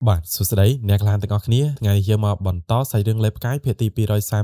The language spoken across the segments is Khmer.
បាទសួស្តីអ្នកកលានទាំងអស់គ្នាថ្ងៃនេះយើងមកបន្តសាច់រឿងលេបផ្កាយភាគទី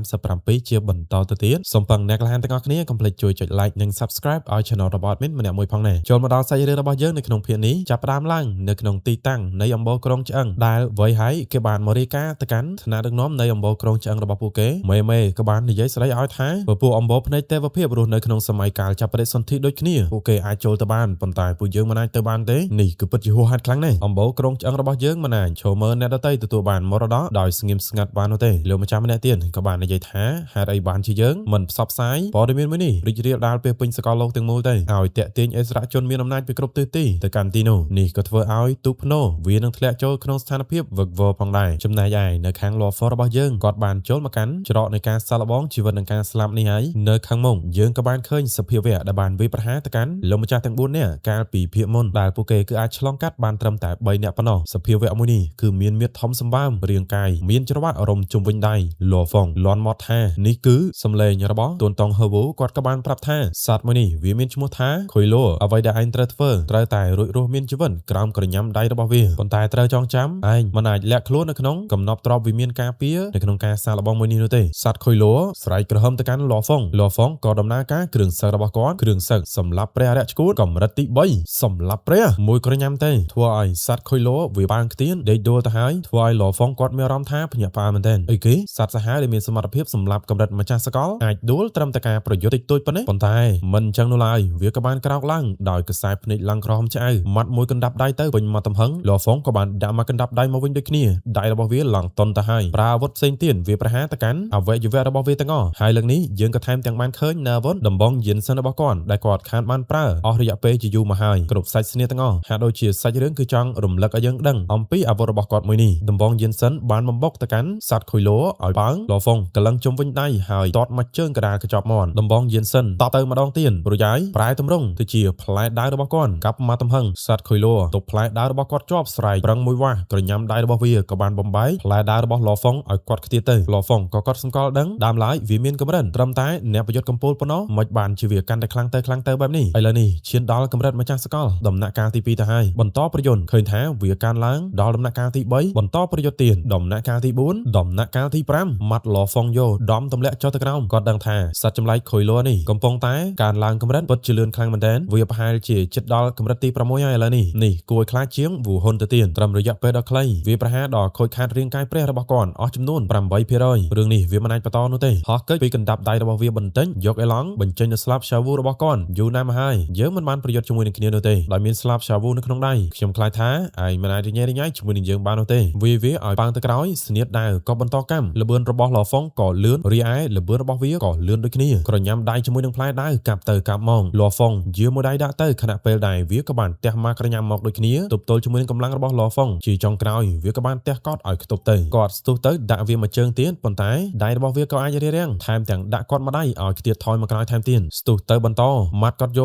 237ជាបន្តទៅទៀតសូមពឹងអ្នកកលានទាំងអស់គ្នាកុំភ្លេចជួយចុច like និង subscribe ឲ្យ channel របស់ admin ម្នាក់មួយផងដែរចូលមកដល់សាច់រឿងរបស់យើងនៅក្នុងភាគនេះចាប់ផ្ដើមឡើងនៅក្នុងទីតាំងនៃអំបូរក្រុងឆ្អឹងដែលវ័យហើយគេបានមករាយការណ៍ទៅកាន់ថ្នាក់ដឹកនាំនៃអំបូរក្រុងឆ្អឹងរបស់ពួកគេមេក៏បាននិយាយស្ដីឲ្យថាពួកអំបូរភ្នែកទេវភាពរស់នៅក្នុងសម័យកាលចាប់បដិសន្ធិដូចគ្នាពួកគេអាចចូលទៅបានប៉ុន្តែពួកយើងមិនអាចទៅបានទេនេះគឺពិតជាហួសហេតុខ្លាំងណាស់អំបូរក្រុងឆ្អឹងរបស់យើងមិនអាចចូលមើលអ្នកដទៃទទួលបានមរតកដោយស្ងៀមស្ងាត់បាននោះទេលោកម្ចាស់ម្នាក់ទៀតក៏បាននិយាយថាហេតុអីបានជាយើងមិនផ្សព្វផ្សាយព័ត៌មានមួយនេះរីករាលដាលពេញសកលលោកទាំងមូលទៅឲ្យតាក់ទាញអិសរាជជនមានអំណាចពីគ្រប់ទិសទីទៅកាន់ទីនោះនេះក៏ធ្វើឲ្យទូភ្នោវានឹងធ្លាក់ចូលក្នុងស្ថានភាពវឹកវរផងដែរចំណែកឯនៅខាង law firm របស់យើងគាត់បានចូលមកកាន់ច្រកនៃការសាឡបងជីវិតនិងការស្លាប់នេះហើយនៅខាងមុខយើងក៏បានឃើញសភាវៈដែលបានវាយប្រហារទៅកាន់លោកម្ចាស់ទាំង4នាក់កាលពីភាគមុនដែលពួកគេគឺអាចឆ្លងកាត់បានត្រឹមតែ3នាក់ប៉ុណ្ណោះសភាវៈមួយនេះគឺមានមាឌធំសម្បើមរាងកាយមានច្រវាក់រំជុំវិញដៃលោហ្វងលន់មកថានេះគឺសំឡេងរបស់ទួនតងហឺវូគាត់ក៏បានប្រាប់ថាសត្វមួយនេះវាមានឈ្មោះថាខុយឡូអ្វីដែលឯងត្រូវធ្វើត្រូវតែរួចរស់មានជីវិតក្រោមក្រញាំដៃរបស់វាប៉ុន្តែត្រូវចងចាំឯងមិនអាចលាក់ខ្លួននៅក្នុងកំណប់ទ្របវិមានការពារនៅក្នុងការសាកល្បងមួយនេះនោះទេសត្វខុយឡូស្រែកក្រហមទៅកាន់លោហ្វងក៏ដំណើរការគ្រឿងសឹករបស់គាត់គ្រឿងសឹកសម្រាប់ព្រះអរិយឆ្កួតកម្រិតទី3សម្រាប់ព្រះមួយក្រញាំទេធ្វើឲ្យសត្វខុយឡូវាបានខ្ទៀនដេកដួលទៅហើយធ្វើឲ្យលោហ្វងគាត់មានអារម្មណ៍ថាភ្ញាក់ផ្អើលមែនទែនអីគេសត្វសាហាវដែលមានសមត្ថភាពសម្រាប់កម្រិតម្ចាស់សកលអាចដួលត្រឹមតែការប្រយុទ្ធតិចតួចប៉ុណ្ណេះប៉ុន្តែមិនអញ្ចឹងនោះឡើយវាក៏បានក្រោកឡើងដោយកខ្សែភ្នែកឡើងក្រហមឆ្អៅមាត់មួយកណ្ដាប់ដៃទៅពេញមាត់ទំហឹងលោហ្វងក៏បានដាក់មកកណ្ដាប់ដៃមកវិញដូចគ្នាដៃរបស់វាឡើងតុនទៅហើយប្រើអាវុធផ្សេងទៀតវាប្រហារទៅកាន់អវយវៈរបស់វាទាំងអស់ហើយលើកនេះយើងក៏ថែមទាំងបានឃើញនៅអាវុធដំបងយិនសិនរបស់គាត់ដែលគាត់ខានបានប្រើអស់រយៈពេលជាយូរមកហើយគ្រប់សាច់ស្នៀទាំងអស់ហាក់ដូចជាសាច់រឿងគឺចង់រំលឹកឲ្យយើងដឹងអំពីអាវុធរបស់គាត់មួយនេះដំបងយិនសិនបានបំបុកទៅកាន់សត្វខុយឡូឲ្យបើងលោហ្វងកលឹងជុំវិញដៃហើយតតមកជើងកដាលកញ្ចប់មន់ដំបងយិនសិនតទៅម្ដងទៀតប្រយាយប្រែទម្រង់ទៅជាផ្លែដាវរបស់គាត់កាប់មកទំហឹងសត្វខុយឡូទប់ផ្លែដាវរបស់គាត់ជាប់ស្រែកប្រឹងមួយវាស់ក្រញាំដៃរបស់វាក៏បានបំបែកផ្លែដាវរបស់លោហ្វងឲ្យគាត់ខ្ទាតទៅលោហ្វងក៏គាត់សង្កល់ដឹងដើមឡើយវាមានកម្រិតត្រឹមតែអ្នកប្រយុទ្ធកំពូលប៉ុណ្ណោះមិនបានជាវាកាន់តែខ្លាំងទៅបែបនេះឥឡូវនេះឈានដល់កម្រិតម្ចាស់សកលដំណាក់កាលទី2ទៅហើយបន្តប្រយុទ្ធឃើញថាវាកើនឡើងដល់ដំណាក់កាលទី3បន្តប្រយុទ្ធទៀតដំណាក់កាលទី4ដំណាក់កាលទី5ម៉ាត់លោហ្វងយោដំទម្លាក់ចុះទៅក្រោមគាត់ដឹងថាសត្វចម្លែកខុយឡូនេះកំពុងតែកើនឡើងកម្រិតពិតជាលឿនខ្លាំងមែនទែនវាប្រហែលជាជិតដល់កម្រិតទី6ហើយឥឡូវនេះគួរឲ្យខ្លាចជាងវូហ៊ុនទៅទៀតត្រឹមរយៈពេលដ៏ខ្លីវាប្រហែលដល់ខូចខាតរាងកាយព្រះរបស់គាត់អស់ចំនួន8%រឿងនេះវាមិនអាចបន្តនោះទេហោះកិច្ចពីកណ្ដាប់ដៃរបស់វាបន្តិចយកអេឡង់បញ្ចេញទៅស្លាប់ឆាវូរបស់គាត់យូរណាស់មកហើយយើងមិនបានប្រយុទ្ធជាមួយនឹងគ្នានោះទេដោយមានស្លាប់ឆាវូនៅក្នុងដៃខ្ញុំខ្លាចថាឯងមិនអាចរញ៉េរញ៉ៃជាមួយនឹងយើងបាននោះទេវាឲ្យប៉ាងទៅក្រោយស្នៀតដាវក៏បន្តកម្មល្បឿនរបស់លោហ្វងក៏លឿនរីឯល្បឿនរបស់វាក៏លឿនដូចគ្នាក្រញាំដៃជាមួយនឹងផ្លែដាវកាប់ទៅកាប់មកលោហ្វងយាមួយដៃដាក់ទៅខណៈពេលដែលវាក៏បានទះមកក្រញាំមកដូចគ្នាទប់ទល់ជាមួយនឹងកម្លាំងរបស់លោហ្វងជាចុងក្រោយវាក៏បានទះកត់ឲ្យខ្ទប់ទៅគាត់ស្ទុះទៅដាក់វាមួយជើងទៀតប៉ុន្តែដៃរបស់វាក៏អាចរារាំងថែមទាំងដាក់គាត់មួយដៃឲ្យខ្ទាតថយមកក្រោយថែមទៀតស្ទុះទៅបន្តម៉ាត់គាត់យោ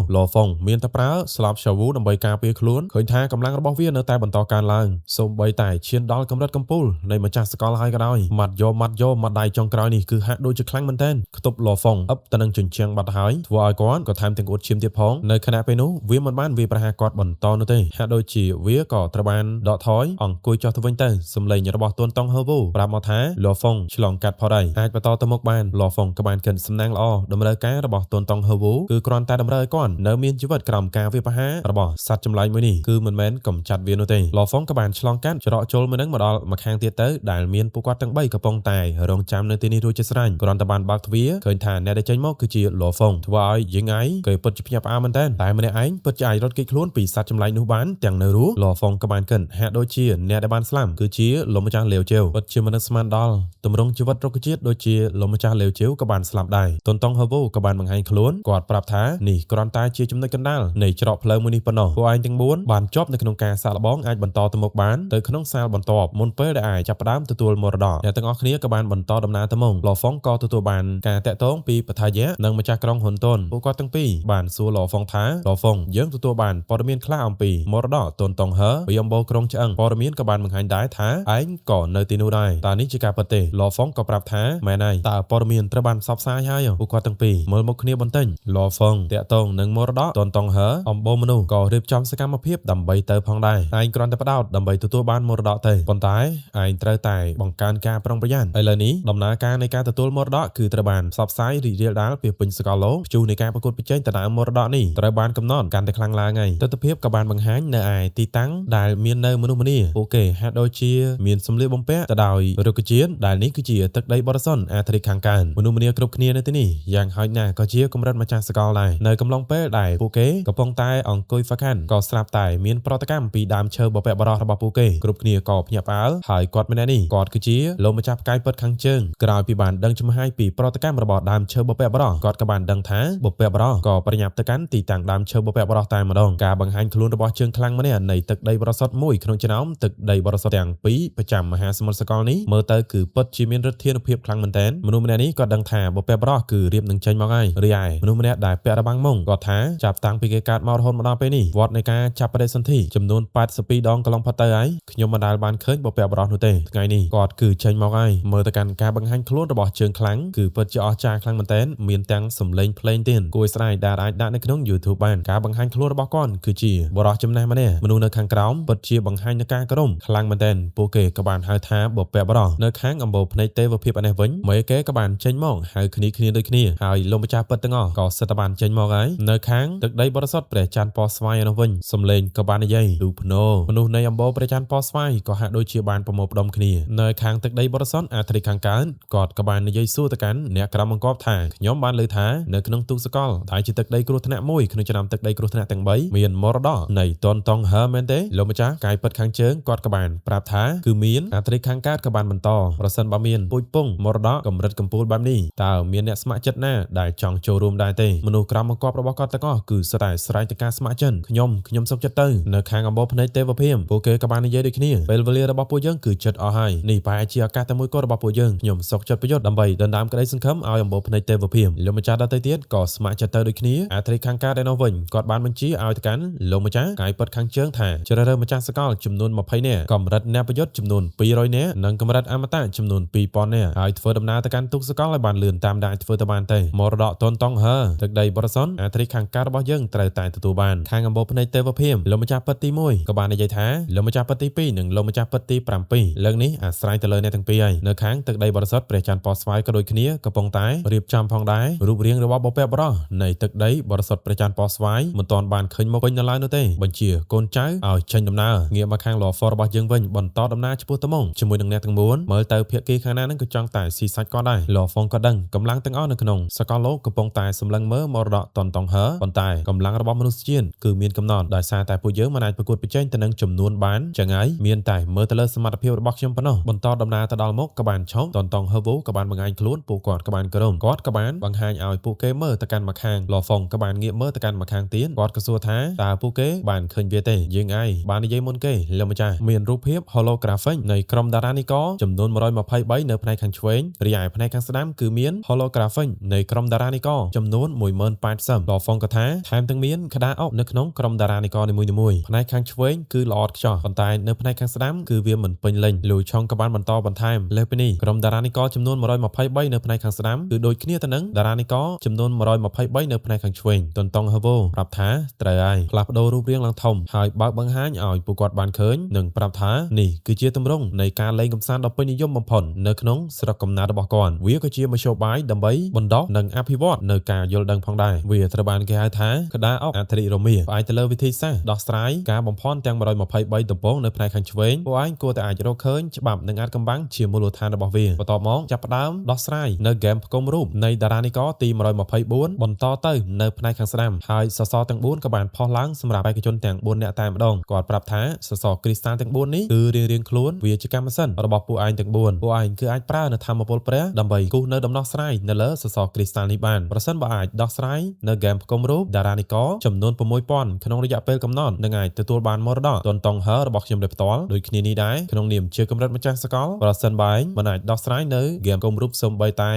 លោហ្វងមានតែប្រើស្លាប់ឆាវូដើម្បីការពារខ្លួនឃើញថាកម្លាំងរបស់វានៅតែបន្តកើនឡើងសូម្បីតែឈានដល់កម្រិតកំពូលនៃម្ចាស់សកលហើយក៏ដោយម៉ាត់យោម៉ាត់ដៃចុងក្រោយនេះគឺហាក់ដូចជាខ្លាំងមែនទែនខ្ទប់លោហ្វងអឹបទៅនឹងជញ្ជាំងបាត់ហើយធ្វើឲ្យគាត់ក៏ថែមទាំងអួតឈាមទៀតផងនៅខណៈពេលនោះវាមិនបានវាប្រហារគាត់បន្តនោះទេហាក់ដូចជាវាក៏ត្រូវបានដកថយអង្គុយចុះទៅវិញទៅសម្លេងរបស់ទួនតង់ហឺវូប្រាប់មកថាលោហ្វងឆ្លងកាត់ផុតហើយអាចបន្តទៅមុខបានលោហ្វងក៏បានកិនសំណាងល្អតម្រូវការរបស់ទួនតង់ហឺវូគឺគ្រាន់តែតម្រូវឲ្យគាត់នៅមានជីវិតក្រោមការវាប្រហាររបស់សត្វចម្លែកមួយនេះគឺមិនមែនកំចាត់វានោះទេលោហ្វងក៏បានឆ្លងកាត់ច្រកចូលមួយនឹងមកដល់ម្ខាងទៀតទៅដែលមានពួកគាត់ទាំង3កំពុងតែរងចាំនៅទីនេះរួចជាស្រេចគ្រាន់តែបានបើកទ្វារឃើញថាអ្នកដែលចេញមកគឺជាលោហ្វងធ្វើឲ្យយើងឯងគេពិតជាភ្ញាក់ផ្អើលមែនតើតែម្នាក់ឯងពិតជាអាចរត់គេចខ្លួនពីសត្វចម្លែកនោះបានទាំងនៅរស់លោហ្វងក៏បានកិនហាក់ដូចជាអ្នកដែលបានស្លាប់គឺជាលោកម្ចាស់លាវជេវពិតជាមិននឹកស្មានដល់ទម្រង់ជីវិតរុក្ខជាតិដូចជាលោកម្ចាស់លាវជេវក៏បានស្លាប់ដែរតុនតុងហឺវូក៏បានបង្ហាញខ្លួនគាត់ប្រាប់ថានេះគ្រាន់តែជាចំណុចកណ្ដាលនៃច្រកផ្លូវមួយនេះប៉ុណ្ណោះពួកឯងទាំង4បានជាប់នៅក្នុងការសាកល្បងអាចបន្តទៅមុខបានទៅក្នុងសាលបន្ទាប់មុនពេលដែលអាចចាប់ផ្ដើមទទួលមរតកអ្នកទាំងអស់គ្នាក៏បានបន្តដំណើរទៅមុខលោហ្វងក៏ទទួលបានការតាក់ទងពីបថាយៈនិងម្ចាស់ក្រុងហ៊ុនតុនពួកគាត់ទាំងពីរបានសួរលោហ្វងថាលោហ្វងយើងទទួលបានព័ត៌មានខ្លះអំពីមរតកតុនតុងហឺពីអំបូរក្រុងឆ្អឹងព័ត៌មានក៏បានបង្ហាញដែរថាឯងក៏នៅទីនោះដែរតើនេះជាការពិតទេលោហ្វងក៏ប្រាប់ថាមែនហើយតើព័ត៌មានត្រូវបានផ្សព្វផ្សាយហើយពួកគាត់ទាំងពីរមើលមុខគ្នាបន្តិចលោហ្វងតាក់ទងនឹងមរតកតុនតុងហឺអំបូរមនុស្សក៏រៀបចំសកម្មភាពដើម្បីទៅផងដែរឯងគ្រាន់តែបដោ តដើម្បីទទួលបានមរតកទេប៉ុន្តែឯងត្រូវតែបង្កើនការប្រុងប្រយ័ត្នឥឡូវនេះដំណើរការនៃការទទួលមរតកគឺត្រូវបានផ្សព្វផ្សាយរីករាលដាលពីពេញសកលលោកព្យុះនៃការប្រកួតប្រជែងដណ្ដើមមរតកនេះត្រូវបានកំណត់កាន់តែខ្លាំងឡើងហើយទស្សនវិជ្ជាក៏បានបង្ហាញនៅឯទីតាំងដែលមាននៅមនុស្សម្នាពួកគេហាក់ដូចជាមានសម្លៀកបំពាក់ទៅដោយរុក្ខជាតិដែលនេះគឺជាទឹកដីបរិសុទ្ធអាត្រិកខាងកើតមនុស្សម្នាគ្រប់គ្នានៅទីនេះយ៉ាងហោចណាស់ក៏ជាកម្រិតម្ចាស់សកលដែរនៅកំឡុងពេលដែលពួកគេកំពុងតែអង្គុយហ្វឹកហាត់ក៏ស្រាប់តែមានប្រតិកម្មពីដើមឈើបពែបរោះរបស់ពួកគេគ្រប់គ្នាក៏ភ្ញាក់ផ្អើលហើយគាត់ម្នាក់នេះគាត់គឺជាលោកម្ចាស់ផ្កាយពិតខាងជើងក្រោយពីបានដឹងចំហាយពីប្រតិកម្មរបស់ដើមឈើបពែបរោះគាត់ក៏បានដឹងថាបពែបរោះក៏ប្រញាប់ទៅកាន់ទីតាំងដើមឈើបពែបរោះតែម្ដងការបង្ហាញខ្លួនរបស់ជើងខ្លាំងម្នាក់នៃទឹកដីបរិសុទ្ធមួយក្នុងចំណោមទឹកដីបរិសុទ្ធទាំងពីរប្រចាំមហាសមុទ្រសកលនេះមើលទៅគឺពិតជាមានឫទ្ធានុភាពខ្លាំងមែនទែនមនុស្សម្នាក់នេះគាត់ដឹងថាបពែបរោះគឺរៀបនឹងចេញមកហើយរីឯមនុស្សម្នាក់ដែលពាក់របាំងមុងគាត់ថាចាប់តាំងពីគេកើតមករហូតមកដល់ពេលនេះវត្តនៃការចាប់បដិសន្ធិចំនួន82ដងកន្លងផុតទៅហើយខ្ញុំមិនដែលបានឃើញបពែបរោះនោះទេថ្ងៃនេះគាត់គឺចេញមកហើយមើលទៅកាន់ការបង្ហាញខ្លួនរបស់ជើងខ្លាំងគឺពិតជាអស្ចារ្យខ្លាំងមែនទែនមានទាំងសម្លេងភ្លេងទៀតគួរស្ដាយដែលអាចដាក់នៅក្នុង YouTube បានការបង្ហាញខ្លួនរបស់គាត់គឺជាបរិសុទ្ធចំណាស់ម្នាក់មនុស្សនៅខាងក្រោមពិតជាបង្ហាញនូវការគោរពខ្លាំងមែនទែនពួកគេក៏បានហៅថាបពែបរោះនៅខាងអំបូរភ្នែកទេវភាពឯនេះវិញមេគេក៏បានចេញមកហៅគ្នាដូចគ្នាហើយលោកម្ចាស់ពិតទាំងអស់ក៏សិតតែបានចេញមកហើយនៅខាងទឹកដីបរិសុទ្ធព្រះច័ន្ទពណ៌ស្វាយឯនោះវិញសំឡេងក៏បាននិយាយឌូភ្នោមនុស្សនៃអំបូរព្រះច័ន្ទពណ៌ស្វាយក៏ហាក់ដូចជាបានប្រមូលផ្ដុំគ្នានៅខាងទឹកដីបរិសុទ្ធអាត្រិកខាងកើតគាត់ក៏បាននិយាយសួរទៅកាន់អ្នកក្រមបង្គាប់ថាខ្ញុំបានលើថានៅក្នុងទូសកលដែលជាទឹកដីគ្រោះថ្នាក់មួយក្នុងចំណោមទឹកដីគ្រោះថ្នាក់ទាំង3មានមរតកនៃតនតងហឺមែនទេលោកម្ចាស់កាយពិតខាងជើងគាត់ក៏បានប្រាប់ថាគឺមានអាត្រិកខាងកើតក៏បានបន្តប្រសិនបើមានពូជពងមរតកកម្រិតកម្ពូលបែបនេះតើមានអ្នកស្ម័គ្រចិត្តណាដែលចង់ចូលរួមដែរទេមនុស្សក្រមបង្គាប់របស់គាត់ទាំងអស់គឺសុទ្ធតែស្រែកទៅការស្ម័គ្រចិត្តខ្ញុំសុខចិត្តទៅនៅខាងអំបូរភ្នែកទេវភាពពួកគេក៏បាននិយាយដូចគ្នាពេលវេលារបស់ពួកយើងគឺចិត្តអស់ហើយនេះប្រហែលជាឱកាសតែមួយគត់របស់ពួកយើងខ្ញុំសុខចិត្តប្រយុទ្ធដើម្បីដណ្ដើមក្តីសង្ឃឹមឲ្យអំបូរភ្នែកទេវភាពលោកម្ចាស់ដទៃទៀតក៏ស្ម័គ្រចិត្តទៅដូចគ្នាអាត្រិកខាងកើតឯនោះវិញគាត់បានបញ្ជាឲ្យទៅកាន់លោកម្ចាស់កាយពិតខាងជើងថាជ្រើសរើសម្ចាស់សកលចំនួន20នាក់កម្រិតអ្នកប្រយុទ្ធចំនួន200នាក់និងកម្រិតអមតៈចំនួន2000នាក់ហើយធ្វើដំណើរទៅកាន់ទូកសកលឲ្យបានលឿនតាមដែលធ្វើទៅបានទេមរតកតនតងហឺទឹកដីបរិសុទ្ធអាត្រិកខាងកើតរបស់យើងត្រូវតែទទួលបានខាងអំបូរភ្នែកទេវភាពលោកម្ចាស់ពិតទី1ក៏បាននិយាយថាលោកម្ចាស់ពិតទី2និងលោកម្ចាស់ពិតទី7លើកនេះអាស្រ័យទៅលើអ្នកទាំងពីរហើយនៅខាងទឹកដីបរិសុទ្ធព្រះច័ន្ទពណ៌ស្វាយក៏ដូចគ្នាកំពុងតែរៀបចំផងដែររូបរាងរបស់បពែបរោះនៃទឹកដីបរិសុទ្ធព្រះច័ន្ទពណ៌ស្វាយមិនទាន់បានឃើញមកវិញនៅឡើយនោះទេបញ្ជាកូនចៅឲ្យចេញដំណើរងាកមកខាងលហ្វរបស់យើងវិញបន្តដំណើរឆ្ពោះទៅមុខជាមួយនឹងអ្នកទាំង4មើលទៅភាគីខាងណានឹងក៏ចង់តែស៊ីសាច់គាត់ដែរលហ្វក៏ដឹងកម្លាំងទាំងអស់នៅក្នុងសកលលោកកំពុងតែសម្លឹងមើលមរតកតនតងហឺប៉ុន្តែកម្លាំងរបស់មនុស្សជាតិគឺមានកំណត់ដោយសារតែពួកយើងមិនអាចប្រកួតប្រជែងទៅនឹងចំនួនបានចឹងហើយមានតែមើលទៅលើសមត្ថភាពរបស់ខ្ញុំប៉ុណ្ណោះបន្តដំណើរទៅដល់មុខក៏បានឆោតតនតងហឺវូក៏បានបង្ហាញខ្លួនពួកគាត់ក៏បានក្រមគាត់ក៏បានបង្ហាញឲ្យពួកគេមើលទៅកាន់ម្ខាងលហ្វក៏បានងាកមើលទៅកាន់ម្ខាងទៀតគាត់ក៏សួរថាតើពួកគេបានឃើញវាទេយើងឯងបាននិយាយមុនគេលោកម្ចាស់មានរូបភាព holographic នៃក្រុមតារានិករចំនួន123នៅផ្នែកខាងឆ្វេងរីឯផ្នែកខាងស្ដាំគឺមាន holographic នៃក្រុមតារានិករចំនួន180,000លហ្វក៏ថាថែមទាំងមានក្តារអុកនៅក្នុងក្រុមតារានិករនីមួយៗផ្នែកខាងឆ្វេងគឺល្អឥតខ្ចោះប៉ុន្តែនៅផ្នែកខាងស្ដាំគឺវាមិនពេញលេញលូឆុងក៏បានបន្តបន្ថែមលើពីនេះក្រុមតារានិករចំនួន123នៅផ្នែកខាងស្ដាំគឺដូចគ្នាទៅនឹងតារានិករចំនួន123នៅផ្នែកខាងឆ្វេងតនតងហឺវូប្រាប់ថាត្រូវហើយផ្លាស់ប្ដូររូបរាងឡើងធំហើយបើកបង្ហាញឲ្យពួកគាត់បានឃើញនិងប្រាប់ថានេះគឺជាទម្រង់នៃការលេងកម្សាន្តដ៏ពេញនិយមបំផុតនៅក្នុងស្រុកកំណើតរបស់គាត់វាក៏ជាមធ្យោបាយដើម្បីបណ្ដុះនិងអភិវឌ្ឍនៅការយល់ដឹងផងដែរវាត្រូវបានគេហៅថាក្តារអុកអធិរមាផ្អែកទៅលើវិធីសាស្ត្រដោះស្រាយការបំផន់ទាំង123តំពងនៅផ្នែកខាងឆ្វេងពួកឯងគួរតែអាចរកឃើញច្បាប់និងអាចកំបាំងជាមូលដ្ឋានរបស់វាបន្ទាប់មកចាប់ផ្ដើមដោះស្រាយនៅហ្គេមផ្គុំរូបនៃតារានិករទី124បន្តទៅនៅផ្នែកខាងស្ដាំហើយសសរទាំង4ក៏បានផុសឡើងសម្រាប់បេក្ខជនទាំង4នាក់តែម្ដងគាត់ប្រាប់ថាសសរគ្រីស្តាល់ទាំង4នេះគឺរៀងៗខ្លួនវាជាកម្មសិទ្ធិរបស់ពួកឯងទាំង4ពួកឯងគឺអាចប្រើនៅធម៌ពលព្រះដើម្បីគូសនៅដំណោះស្រាយនៅលើសសរគ្រីស្តាល់នេះបានប្រសិនបើអាចដោះស្រាយនៅហ្គេមផ្គុំរូបតារានិករចំនួន6000ក្នុងរយៈពេលកំណត់នឹងអាចទទួលបានមរតកតនតងហឺរបស់ខ្ញុំដោយផ្ទាល់ដូចគ្នានេះដែរក្នុងនាមជាកម្រិតម្ចាស់សកលប្រសិនបើឯងមិនអាចដោះស្រាយនៅហ្គេមផ្គុំរូបសូម្បីតែ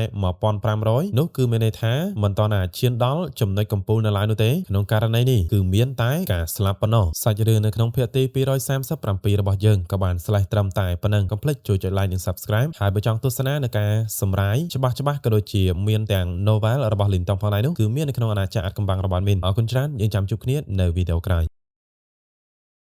1500នោះគឺមានន័យថាមិនតន់អាចឈានដល់ចំណុចកំពូលនៅឡើយនោះទេក្នុងករណីនេះគឺមានតែការស្លាប់ប៉ុណ្ណោះសាច់រឿងនៅក្នុងភាគទី237របស់យើងក៏បានស្លេះត្រឹមតែប៉ុណ្ណឹងកុំភ្លេចជួយចុច like និង subscribe ហើយបើចង់ទស្សនានៅការសម្រាយច្បាស់ក៏ដូចជាមានទាំង novel របស់លីនតុងផងដែរនោះគឺមាននៅក្នុងអាណាចក្រអាថ៌កំបាំងរបស់មីនអរគុណច្រើនយើងចាំជួបគ្នានៅវីដេអូក្រោយ